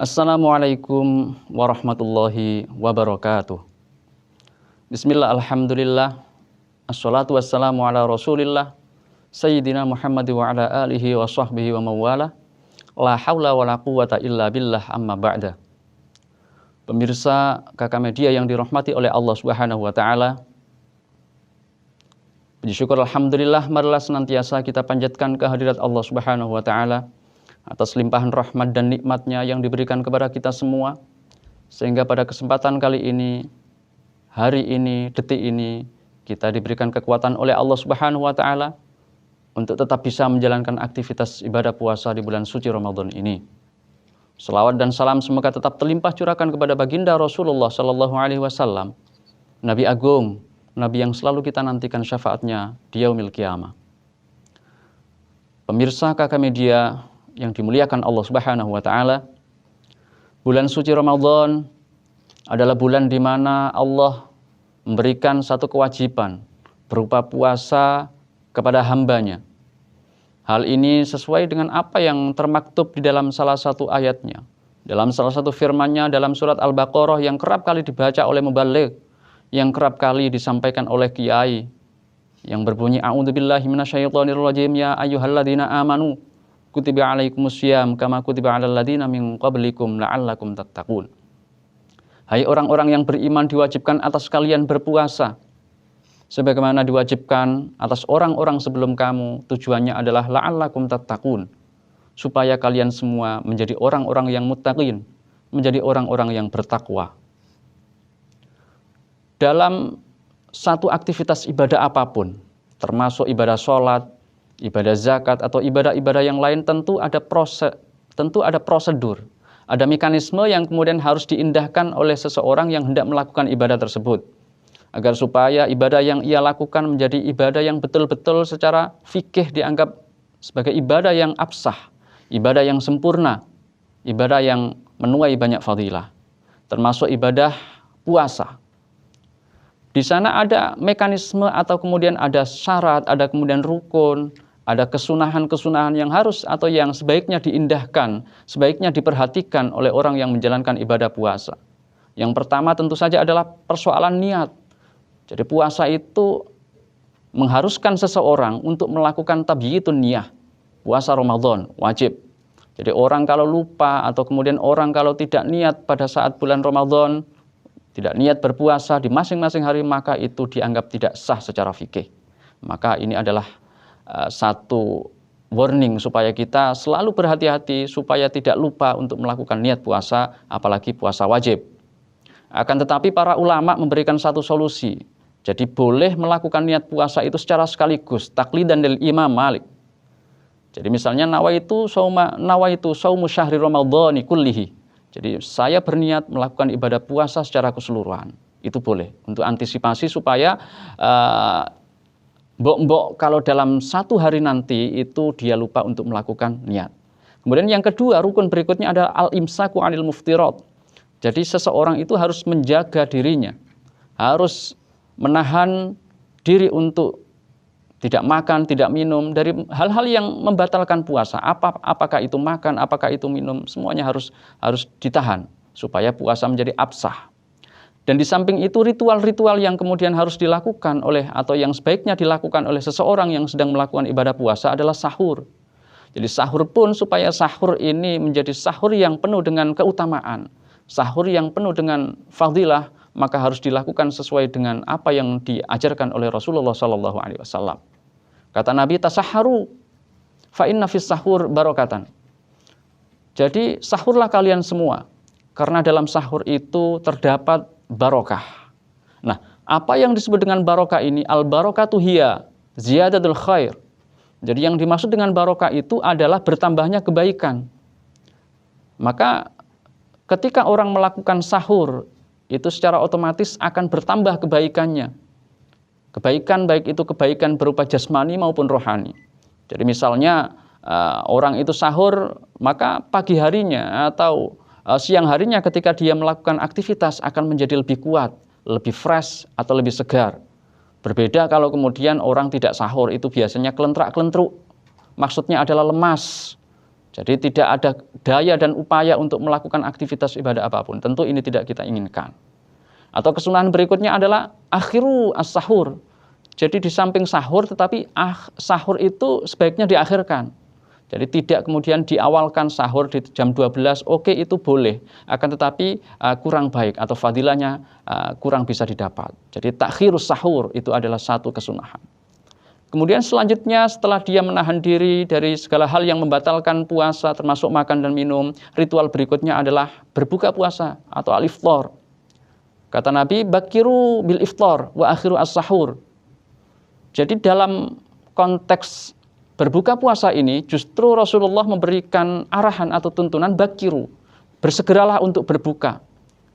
Assalamualaikum warahmatullahi wabarakatuh. Bismillah, alhamdulillah, assalatu wassalamu ala rasulillah, Sayyidina Muhammad wa ala alihi wa sahbihi wa mawala, la hawla wa la quwata illa billah, amma ba'da. Pemirsa Kakak Media yang dirahmati oleh Allah Subhanahu wa Ta'ala, puji syukur alhamdulillah, marilah senantiasa kita panjatkan kehadirat Allah Subhanahu wa Ta'ala atas limpahan rahmat dan nikmatnya yang diberikan kepada kita semua, sehingga pada kesempatan kali ini, hari ini, detik ini, kita diberikan kekuatan oleh Allah Subhanahu wa Ta'ala untuk tetap bisa menjalankan aktivitas ibadah puasa di bulan suci Ramadan ini. Selawat dan salam semoga tetap terlimpah curahkan kepada baginda Rasulullah Sallallahu Alaihi Wasallam, Nabi Agung, Nabi yang selalu kita nantikan syafaatnya di yaumil qiyamah. Pemirsa Kakak Media yang dimuliakan Allah Subhanahu wa Ta'ala, bulan suci Ramadan adalah bulan di mana Allah memberikan satu kewajiban berupa puasa kepada hambanya. Hal ini sesuai dengan apa yang termaktub di dalam salah satu ayatnya, dalam salah satu firman-Nya dalam surat Al-Baqarah yang kerap kali dibaca oleh mubaligh, yang kerap kali disampaikan oleh kiai, yang berbunyi a'udzubillahi minasyaitonirrajim, ya ayyuhalladzina amanu kutiba alaikumussyiyam kama kutiba alal ladzina min qablikum la'allakum tattaqun. Hai orang-orang yang beriman, diwajibkan atas kalian berpuasa sebagaimana diwajibkan atas orang-orang sebelum kamu. Tujuannya adalah la'allakum tattaqun, supaya kalian semua menjadi orang-orang yang muttaqin, menjadi orang-orang yang bertakwa. Dalam satu aktivitas ibadah apapun, termasuk ibadah sholat, ibadah zakat, atau ibadah-ibadah yang lain, tentu ada prosedur, ada mekanisme yang kemudian harus diindahkan oleh seseorang yang hendak melakukan ibadah tersebut, agar supaya ibadah yang ia lakukan menjadi ibadah yang betul-betul secara fikih dianggap sebagai ibadah yang absah, ibadah yang sempurna, ibadah yang menuai banyak fadilah, termasuk ibadah puasa. Di sana ada mekanisme atau kemudian ada syarat, ada kemudian rukun, ada kesunahan-kesunahan yang harus atau yang sebaiknya diindahkan, sebaiknya diperhatikan oleh orang yang menjalankan ibadah puasa. Yang pertama tentu saja adalah persoalan niat. Jadi puasa itu mengharuskan seseorang untuk melakukan tabyitun niyah. Puasa Ramadan wajib. Jadi orang kalau lupa atau kemudian orang kalau tidak niat pada saat bulan Ramadan, tidak niat berpuasa di masing-masing hari, maka itu dianggap tidak sah secara fikih. Maka ini adalah satu warning supaya kita selalu berhati-hati supaya tidak lupa untuk melakukan niat puasa, apalagi puasa wajib. Akan tetapi para ulama memberikan satu solusi. Jadi boleh melakukan niat puasa itu secara sekaligus, taklidan lil Imam Malik. Jadi misalnya nawaitu saumu syahri ramadhani kullihi. Jadi saya berniat melakukan ibadah puasa secara keseluruhan. Itu boleh untuk antisipasi supaya mbok kalau dalam satu hari nanti itu dia lupa untuk melakukan niat. Kemudian yang kedua, rukun berikutnya adalah al-imsaku 'anil muftirat. Jadi seseorang itu harus menjaga dirinya, harus menahan diri untuk tidak makan, tidak minum dari hal-hal yang membatalkan puasa. Apakah itu makan, apakah itu minum, semuanya harus ditahan supaya puasa menjadi absah. Dan di samping itu ritual-ritual yang kemudian harus dilakukan oleh atau yang sebaiknya dilakukan oleh seseorang yang sedang melakukan ibadah puasa adalah sahur. Jadi sahur pun supaya sahur ini menjadi sahur yang penuh dengan keutamaan, sahur yang penuh dengan fadilah, maka harus dilakukan sesuai dengan apa yang diajarkan oleh Rasulullah Sallallahu Alaihi Wasallam. Kata Nabi, tasahharu fa inna fis sahur barakatan. Jadi sahurlah kalian semua, karena dalam sahur itu terdapat barokah. Nah, apa yang disebut dengan barokah ini? Al-barakatu hiya ziyadatul khair. Jadi yang dimaksud dengan barokah itu adalah bertambahnya kebaikan. Maka ketika orang melakukan sahur, itu secara otomatis akan bertambah kebaikannya. Kebaikan baik itu kebaikan berupa jasmani maupun rohani. Jadi misalnya orang itu sahur, maka pagi harinya atau siang harinya ketika dia melakukan aktivitas akan menjadi lebih kuat, lebih fresh atau lebih segar. Berbeda kalau kemudian orang tidak sahur, itu biasanya kelentrak-kelentruk. Maksudnya adalah lemas, Jadi tidak ada daya dan upaya untuk melakukan aktivitas ibadah apapun. Tentu ini tidak kita inginkan. Atau kesunahan berikutnya adalah akhiru as-sahur. Jadi di samping sahur, tetapi sahur itu sebaiknya diakhirkan. Jadi tidak kemudian diawalkan sahur di jam 12, oke itu boleh. Akan tetapi kurang baik atau fadilahnya kurang bisa didapat. Jadi takhirus sahur itu adalah satu kesunahan. Kemudian selanjutnya setelah dia menahan diri dari segala hal yang membatalkan puasa termasuk makan dan minum, ritual berikutnya adalah berbuka puasa atau al-iftar. Kata Nabi, bakiru bil iftar wa akhiru as-sahur. Jadi dalam konteks berbuka puasa ini justru Rasulullah memberikan arahan atau tuntunan bakiru, bersegeralah untuk berbuka.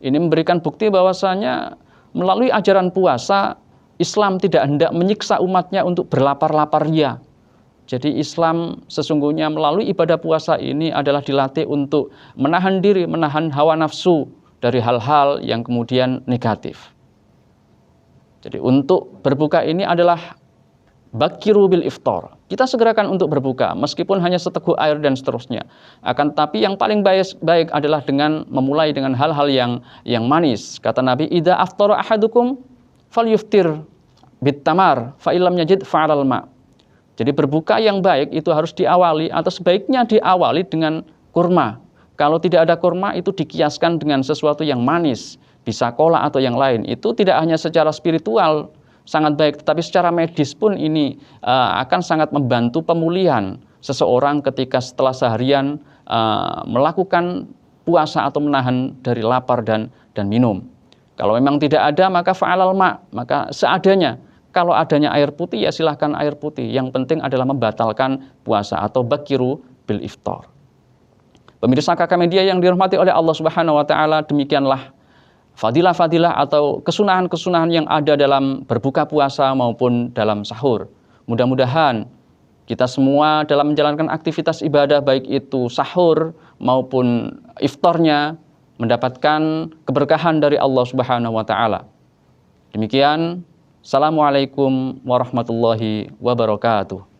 Ini memberikan bukti bahwasanya melalui ajaran puasa Islam tidak hendak menyiksa umatnya untuk berlapar-lapar ria. Jadi Islam sesungguhnya melalui ibadah puasa ini adalah dilatih untuk menahan diri, menahan hawa nafsu dari hal-hal yang kemudian negatif. Jadi untuk berbuka ini adalah bakiru bil iftar. Kita segerakan untuk berbuka meskipun hanya seteguk air dan seterusnya. Akan tetapi yang paling baik adalah dengan memulai dengan hal-hal yang manis. Kata Nabi, idza aftara ahadukum falyuftir bitamar fa illam yajid fa'alal ma. Jadi berbuka yang baik itu harus diawali atau sebaiknya diawali dengan kurma. Kalau tidak ada kurma itu dikiaskan dengan sesuatu yang manis, bisa kola atau yang lain. Itu tidak hanya secara spiritual sangat baik, tetapi secara medis pun ini akan sangat membantu pemulihan seseorang ketika setelah seharian melakukan puasa atau menahan dari lapar dan minum. Kalau memang tidak ada maka fa'alal ma, maka seadanya. Kalau adanya air putih ya silahkan air putih. Yang penting adalah membatalkan puasa atau bakiru bil iftar. Pemirsa KK Media yang dirahmati oleh Allah Subhanahu wa taala, demikianlah fadilah-fadilah atau kesunahan-kesunahan yang ada dalam berbuka puasa maupun dalam sahur. Mudah-mudahan kita semua dalam menjalankan aktivitas ibadah baik itu sahur maupun iftarnya mendapatkan keberkahan dari Allah Subhanahu wa taala. Demikian, assalamualaikum warahmatullahi wabarakatuh.